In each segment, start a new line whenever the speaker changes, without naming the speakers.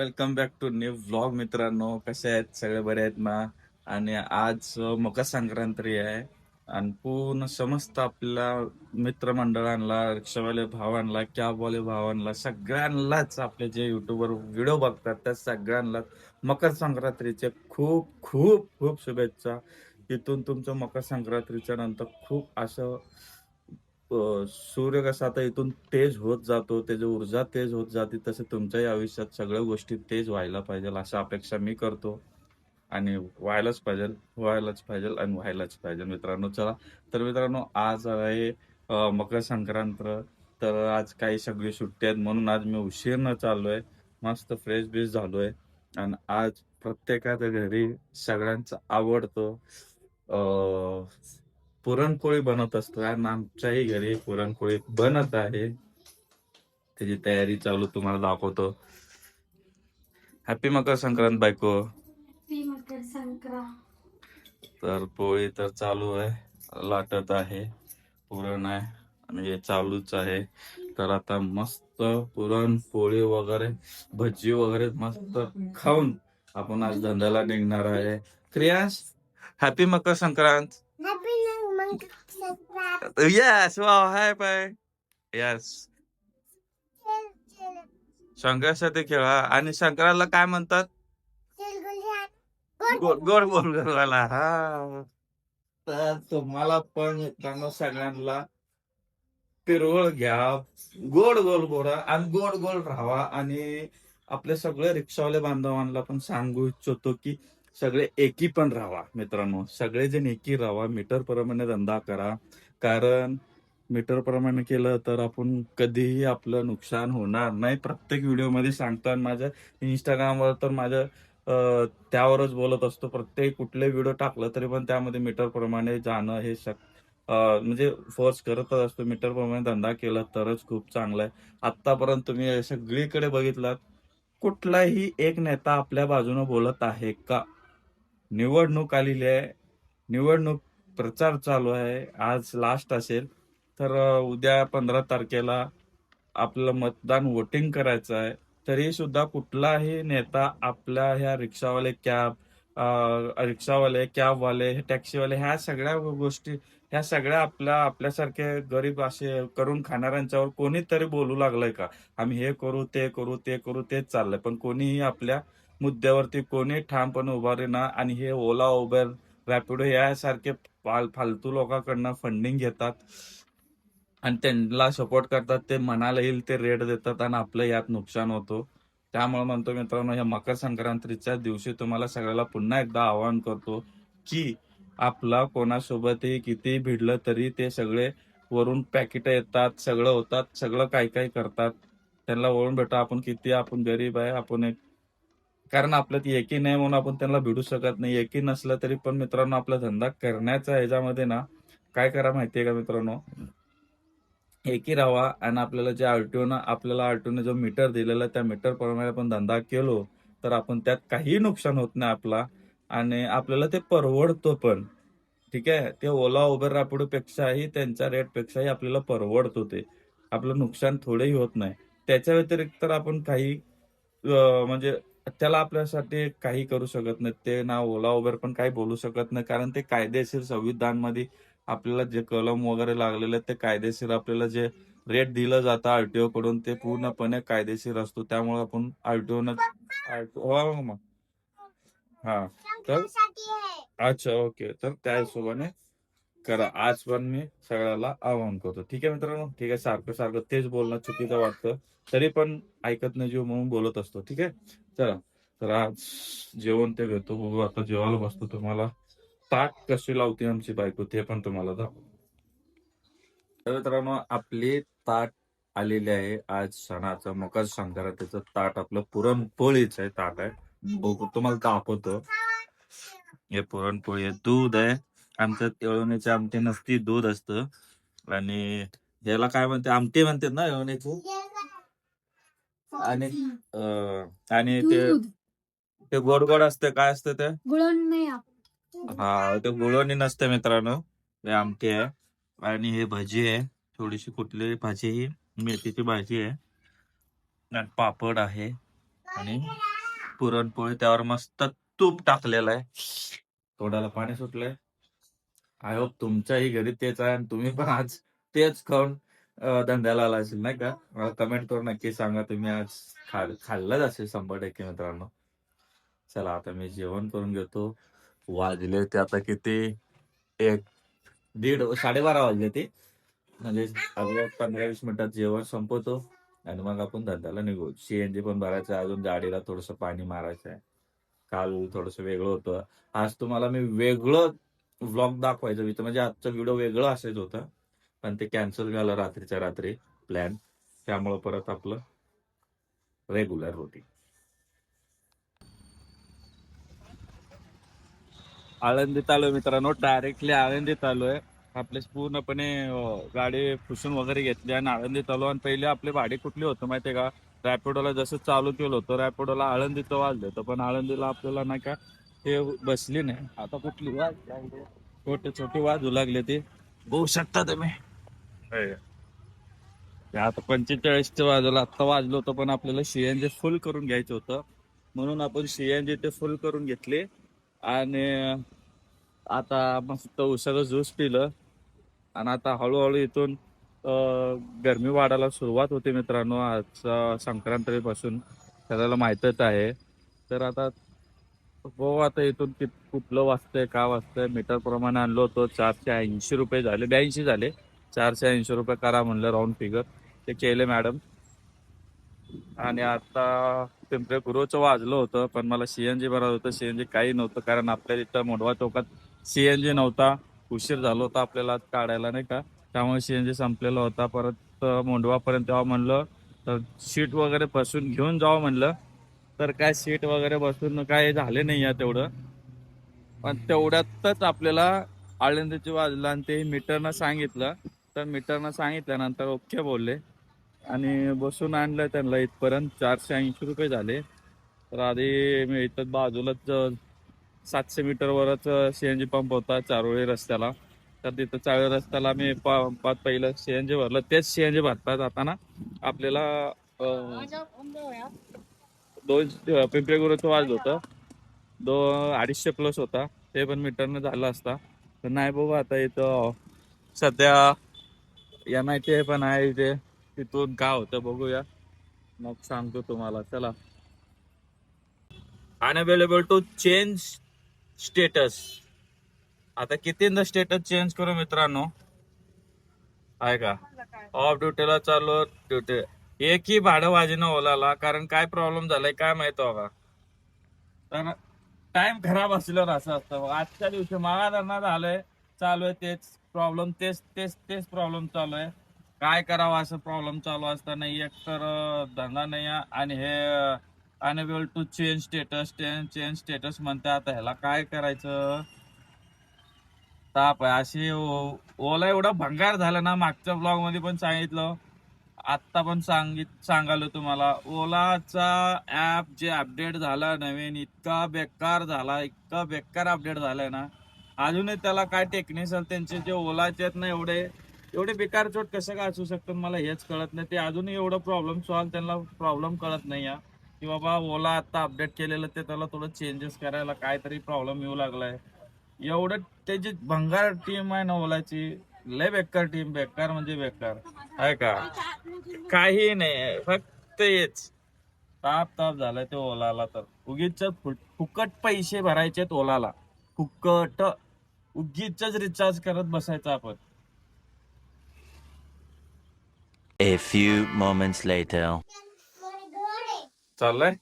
Welcome back to new vlog मित्रांनो. कसे आहेत सगळे? बरे आहेत ना? आणि आज मकर संक्रांती आहे आणि पूर्ण समस्त आपल्या मित्रमंडळांना, रिक्षावाले भावांना, कॅबवाले भावांना, सगळ्यांनाच आपले जे युट्यूबवर व्हिडिओ बघतात त्या सगळ्यांना मकर संक्रांतीचे खूप खूप खूप शुभेच्छा. इथून तुमचं मकर संक्रांतीच्या नंतर खूप असं सूर्य कसा आता इथून तेज होत जातो, त्याची ऊर्जा तेज होत जाते, तसं तुमच्याही आयुष्यात सगळ्या गोष्टी तेज व्हायला पाहिजे अशा अपेक्षा मी करतो. आणि व्हायलाच पाहिजे मित्रांनो. चला, तर मित्रांनो आज आहे मकर संक्रांत. तर आज काही सगळी सुट्टी आहेत म्हणून आज मी उशिरानं चाललोय. मस्त फ्रेश-बिश झालोय आणि आज प्रत्येकाच्या घरी सगळ्यांचा आवडतो अ, पुरणपोळी बनत असतो आणि आमच्याही घरी पुरणपोळी बनत आहे. त्याची तयारी चालू तुम्हाला दाखवतो. हॅपी मकर संक्रांत बायको.
हॅपी मकर संक्रांत.
तर पोळी तर चालू आहे, लाटत आहे, पुरण आहे आणि हे चालूच आहे. तर आता मस्त पुरण पोळी वगैरे भजी वगैरे मस्त खाऊन आपण आज धंद्याला निघणार आहे. क्रियास, happy Makar Sankrant.
Happy Makar Sankrant.
Yes, wow, hi bye. Yes, संक्रांतीसाठी खेळा. आणि संक्रांतला काय म्हणतात? गोड गोड बोल गरवाला. हा, तर तुम्हाला पण मित्रांनो सगळ्यांना पिरवळ घ्या, गोड गोड बोला आणि गोड गोड राहावा. आणि आपले सगळे रिक्षावाले बांधवांना पण सांगू इच्छितो की सगळे एकी पण राहावा मित्रांनो. सगळेजण एकी राहावा, मीटर प्रमाणे धंदा करा. कारण मीटर प्रमाणे केलं तर आपण कधीही आपलं नुकसान होणार नाही. प्रत्येक व्हिडिओमध्ये सांगतो आणि माझ्या इंस्टाग्रामवर तर माझ्या त्यावरच बोलत असतो. प्रत्येक कुठले व्हिडिओ टाकलं तरी पण त्यामध्ये मीटर प्रमाणे जाणं हे म्हणजे फोर्स करतच असतो. मीटर प्रमाणे धंदा केला तरच खूप चांगला आहे. आतापर्यंत तुम्ही सगळीकडे बघितलात, कुठलाही एक नेता आपल्या बाजूने बोलत आहे का? निवडणूक आलेली आहे, निवडणूक प्रचार चालू आहे. आज लास्ट असेल तर उद्या 15 तारखेला आपलं मतदान वोटिंग करायचं आहे. तरी सुद्धा कुठलाही नेता आपल्या ह्या रिक्षावाले, कॅबवाले, टॅक्सीवाले ह्या सगळ्या गोष्टी, ह्या सगळ्या आपल्यासारखे गरीब असे करून खाणाऱ्यांच्यावर कोणीतरी बोलू लागलंय का? आम्ही हे करू, ते करू, ते करू, तेच चाललंय. पण कोणीही आपल्या मुद्द्यावरती कोणी ठामपणे उभारेना. आणि हे ओला, उबेर, रॅपिडो यासारखे फालतू लोकांकडनं फंडिंग घेतात आणि त्यांना सपोर्ट करतात. ते मनाला येईल ते रेट देतात आणि आपलं यात नुकसान होतं. त्यामुळे म्हणतो मित्रांनो, या मकर संक्रांतीच्या दिवशी तुम्हाला सगळ्याला पुन्हा एकदा आवाहन करतो की आपला कोणासोबतही कितीही भिडलं तरी ते सगळे वरून पॅकेट येतात, सगळं होतात, सगळं काय काय करतात. त्यांना वळून भेटा. आपण गरीब आहे, आपण एक, कारण आपल्यात एकी नाही म्हणून आपण त्यांना भिडू शकत नाही. एकी नसलं तरी पण मित्रांनो, आपला धंदा करण्याच्या ह्याच्यामध्ये ना काय करा माहितीये का मित्रांनो, एकी राहावा. आणि आपल्याला आरटीओने जो मीटर दिलेला त्या मीटर प्रमाणे आपण धंदा केलो तर आपण त्यात काहीही नुकसान होत नाही आपला. आणि आपल्याला ते परवडतो पण. ठीक आहे, ते ओला, उबर, रॅपिडो पेक्षाही त्यांच्या रेटपेक्षाही आपल्याला परवडतो. ते आपलं नुकसान थोडेही होत नाही. त्याच्या व्यतिरिक्त तर आपण काही म्हणजे त्याला आपल्यासाठी काही करू शकत नाही. ते ना ओला, उबर पण काही बोलू शकत नाही. कारण ते कायदेशीर संविधानमध्ये आपल्याला जे कलम वगैरे लागलेले आहेत ते कायदेशीर, आपल्याला जे रेट दिलं जातं आरटीओ कडून ते पूर्णपणे कायदेशीर असतो. त्यामुळे आपण आरटीओनं हो मग. हा, तर अच्छा, ओके. तर त्या हिशोबाने करा. आज पण मी सगळ्याला आवाहन करतो. ठीक आहे मित्रांनो, ठीक आहे. सारखं सारखं तेच बोलणं चुकीचं वाटतं, तरी पण ऐकत नाही जीव म्हणून बोलत असतो. ठीक आहे, चला. तर आज जेवण ते घेतो, बघू आता जेवायला बसतो. तुम्हाला ताट कशी लावते आमची बायको ते पण तुम्हाला दाखवतो. तर मित्रांनो, आपली ताट आलेली आहे. आज सणाचं मकर संक्रांतीचं ताट आपलं पुरणपोळीचं आहे ताट आहे. बघू तुम्हाला दाखवतो. हे पुरणपोळी आहे, दूध आहे. आमच्यात येळवण्याची आमटी नसती, दूध असतं. आणि याला काय म्हणते, आमटी म्हणतात ना येळवण्याची. आणि आणि ते गोड गोड असते, काय असते ते
गुळवणी.
हा, ते गुळवणी नसते मित्रांनो, हे आमटी आहे. आणि हे भजी आहे, थोडीशी कुठली भाजी, ही मेथीची भाजी आहे आणि पापड आहे. आणि पुरणपोळी त्यावर मस्त तूप टाकलेलं आहे. तोंडाला पाणी सुटलंय. आय होप तुमच्याही घरी तेच आहे आणि तुम्ही पण आज तेच खाऊन धंद्याला आला असेल नाही का? मला कमेंट करून नक्की सांगा तुम्ही आज खाल्लंच असेल 100% मित्रांनो. चला आता मी जेवण करून घेतो. वाजले ते आता किती? 1, दीड 12:30 वाजले ते. म्हणजे अजून 15-20 मिनिटात जेवण संपवतो आणि मग आपण धंद्याला निघू. सीएनजी पण भरायचं आहे. अजून गाडीला थोडंसं पाणी मारायचं आहे. काल थोडंसं वेगळं होतं. आज तुम्हाला मी वेगळं व्लॉग दाखवायचं होतं. म्हणजे आजचा व्हिडिओ वेगळं असायचं होतं. पण ते कॅन्सल झालं रात्रीच्या रात्री प्लॅन. त्यामुळं परत आपलं रेग्युलर रुटीन. आळंदीत आलोय मित्रांनो. डायरेक्टली आळंदीत आलोय. आपले पूर्णपणे गाडी पुसून वगैरे घेतली आणि आळंदीत आलो. आणि पहिले आपले भाडे कुठले होतं माहितीये का? रॅपिडोला जसं चालू केलं होतं रॅपिडोला आळंदीचं वाजलं होतं. पण आळंदीला आपल्याला नाही का ते बसली नाही. आता कुठली छोटे छोटे वाजू लागले ते बघू शकता तुम्ही. ते आता 45च्या बाजूला आत्ता वाजलं होतं. पण आपल्याला सीएनजी फुल करून घ्यायचं होतं. म्हणून आपण सीएनजी ते फुल करून घेतले. आणि आता मस्त उसाचं ज्यूस पिलं. आणि आता हळूहळू इथून गरमी वाढायला सुरुवात होते मित्रांनो. आज संक्रांतीपासून सगळ्याला माहीतच आहे. तर आता हो, आता इथून कुठलं वाजतंय का वाजतंय मीटर प्रमाणे आणलो होतो. 480 रुपये झाले, 82 झाले. 480 रुपये करा म्हणलं राऊंड फिगर. ते केले मॅडम. आणि आता पिंपरे गुरुचं वाजलं होतं. पण मला सीएनजी भरायचं होतं. सीएनजी काही नव्हतं कारण आपल्या इथं मोंढवा चौकात सीएनजी नव्हता. उशीर झाला होता आपल्याला काढायला नाही का? त्यामुळे सीएनजी संपलेला होता. परत मोंढवापर्यंत तेव्हा म्हणलं तर सीट वगैरे बसून घेऊन जावं म्हणलं. तर काय सीट वगैरे बसून काय झाले नाही या तेवढं. पण तेवढ्यातच आपल्याला आळंदीची वाजलं आणि ते मीटरनं सांगितलं. तर मीटरनं सांगितल्यानंतर ओके बोलले आणि बसून आणलं त्यांना इथपर्यंत. 480 रुपये झाले. तर आधी मी इथं बाजूलाच 700 मीटरवरच सीएनजी पंप होता चारोळी रस्त्याला. तर तिथं चारोळी रस्त्याला मी पंपात पहिलं सीएनजी भरलं. तेच सीएनजी भरतात आता ना आपल्याला दोन पिंपरी गुरुचं वाजलं होतं. 250 प्लस होता. ते पण मीटरनं झालं असता. तर नाही बघू आता इथं सध्या MIT पण आहे इथे. तिथून काय होतं बघूया. मग सांगतो तुम्हाला. चला. Unavailable to change status. आता कितींदा स्टेटस चेंज करू मित्रांनो? आहे का? ऑफ ड्युटीला चालू ड्युटी. एकही भाडं वाजेना ओलाला. कारण काय प्रॉब्लेम झालाय काय माहित बघा. तर टाइम खराब असल्यावर असं असतं बघा. आजच्या दिवशी मला धरणं झालंय चालू आहे तेच प्रॉब्लेम. तेच तेच तेच प्रॉब्लेम चालू आहे. काय करावं असं प्रॉब्लेम चालू असताना एक तर धंदा नाही आहे आणि हे unable to change status change status म्हणते. आता ह्याला काय करायचं? ताप आहे अशी ओला एवढा भंगार झाला ना. मागच्या ब्लॉग मध्ये पण सांगितलं. आत्ता पण सांगालो तुम्हाला. ओलाचा ऍप जे अपडेट झाला नवीन इतका बेकार झाला. इतका बेकार अपडेट झालाय ना. अजूनही त्याला काय टेक्निकल त्यांचे जे ओलाचे आहेत ना एवढे एवढे बेकार चोट कसं काय असू शकतं मला हेच कळत नाही. ते अजूनही एवढं प्रॉब्लेम सॉल्व त्यांना प्रॉब्लेम कळत नाही या की बाबा ओला आता अपडेट केलेलं ते त्याला थोडं चेंजेस करायला काहीतरी प्रॉब्लेम येऊ लागलाय. एवढं त्याची भंगार टीम आहे ना ओलाची. लय बेकार टीम. बेकार म्हणजे बेकार आहे का? काही नाही फक्त हेच ताप ताप झालाय ते ओलाला. तर उगीच फुकट पैसे भरायचे ओलाला. फुकट उगीच रिचार्ज करत बसायचं आपण.
A few moments later.
चाललंय.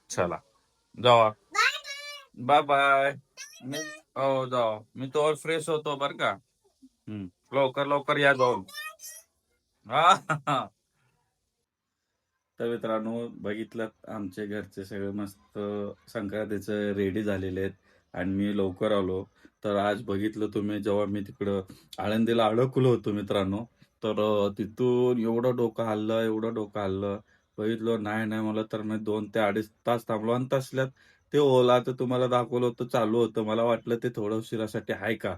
चला जावा. Bye bye. हो जाऊ. मी तो फ्रेश होतो बर का. लवकर लवकर या जाऊन. हा. तर मित्रांनो बघितलं आमचे घरचे सगळे मस्त संक्रांतीचे रेडी झालेले आहेत आणि मी लवकर आलो. तर आज बघितलं तुम्ही जेव्हा मी तिकडं आळंदीला अडकलो होतो मित्रांनो. तर तिथून एवढं डोकं हल्लं एवढं डोकं हल्लं. बघितलं नाही नाही मला तर मी 2 ते 2.5 तास थांबलो आणि तसल्यात ते ओलाचं तुम्हाला दाखवलं होतं चालू होतं. मला वाटलं ते थोडं उशिरासाठी आहे का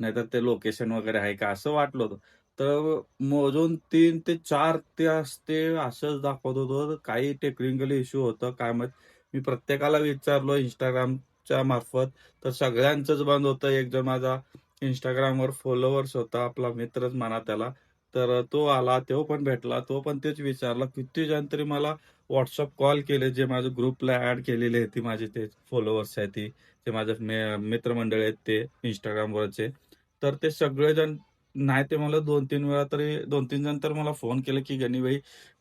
नाहीतर ते लोकेशन वगैरे आहे का असं वाटलं होतं. तर मोजून 3 ते 4 तास ते असंच दाखवत होतं. काही टेक्निकली इश्यू होतं काय माहीत. मी प्रत्येकाला विचारलं Instagramच्या मार्फत, तर सगळ्यांचंच बंद होतं. एक जण माझा Instagramवर फॉलोवर्स होता, आपला मित्रच म्हणा त्याला. तर तो आला, तो पण भेटला. तो पण तेच विचारला. किती जण तरी मला WhatsApp कॉल केले, जे माझ्या ग्रुपला ॲड केलेले आहेत, ती माझे ते फॉलोवर्स आहेत ती. ते माझे मित्रमंडळी आहेत ते Instagramवरचे. तर ते सगळेजण नाही ते मला 2-3 वेळा तरी 2-3 जण तर मला फोन केले, की "गणी भाई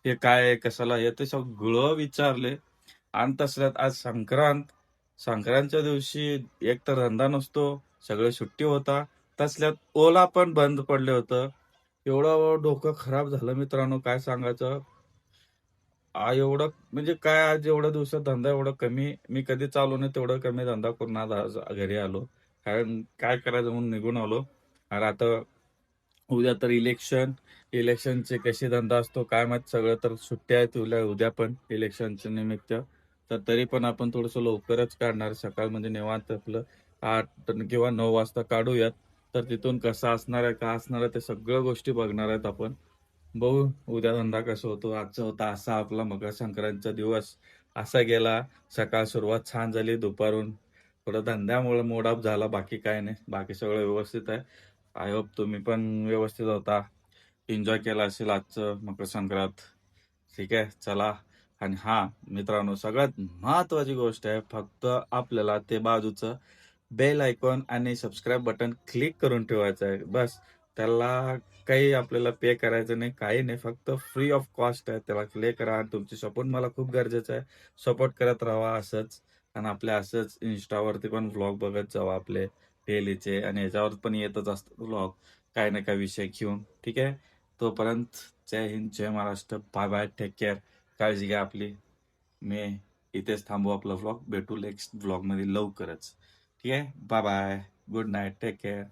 हे काय आहे? कशाला आहे?" ते सगळं विचारले. आणि तसल्यात आज संक्रांत. संक्रांतच्या दिवशी एक तर धंदा नसतो, सगळे सुट्टी होता. तसल्यात ओला पण बंद पडलं होतं. एवढं डोकं खराब झालं मित्रांनो, काय सांगायचं. एवढं म्हणजे काय आज एवढ्या दिवसात धंदा एवढा कमी मी कधी चालू नाही तेवढा कमी धंदा करून आज घरी आलो. कारण काय करायचं म्हणून निघून आलो. आणि आता उद्या तर इलेक्शनचे कशी धंदा असतो काय माहीत. सगळं तर सुट्ट्या आहेत उद्या पण इलेक्शनच्या निमित्त. तर तरी पण आपण थोडंसं लवकरच काढणार. सकाळ म्हणजे निवांत आपलं 8 किंवा 9 वाजता काढूयात. तर तिथून कसं असणार आहे, काय असणार आहे, ते सगळ्या गोष्टी बघणार आहेत आपण. बघू उद्या धंदा कसा होतो. आजचा होता असा आपला मकर संक्रांतचा दिवस असा गेला. सकाळ सुरुवात छान झाली. दुपारून थोडं धंद्यामुळे मूड ऑफ झाला. बाकी काय नाही. बाकी सगळं व्यवस्थित आहे. आय होप तुम्ही पण व्यवस्थित होता. एन्जॉय केला असेल आजचं मकर संक्रांत. ठीक आहे. चला. आणि हां, मित्रांनो सगळ्यात महत्त्वाची गोष्ट आहे फक्त आपल्याला ते बाजूचं बेल आयकॉन आणि सबस्क्राईब बटन क्लिक करून ठेवायचं आहे. बस त्याला काही आपल्याला पे करायचं नाही, काही नाही. फक्त फ्री ऑफ कॉस्ट आहे. त्याला क्लिक करा आणि तुमची सपोर्ट मला खूप गरजेचं आहे. सपोर्ट करत राहावा असंच. आणि आपल्या असंच Instaवरती पण व्लॉग बघत जावा आपले डेलीचे आणि ह्याच्यावर पण येतच असतात व्लॉग काही ना काही विषय घेऊन. ठीक आहे. तोपर्यंत Jai Hind, Jai Maharashtra. Bye bye. Take care. काळजी घ्या आपली. मी इथेच थांबू आपला व्लॉग. भेटू नेक्स्ट व्लॉगमध्ये लवकरच. ठीक आहे. Bye bye. Good night. Take care.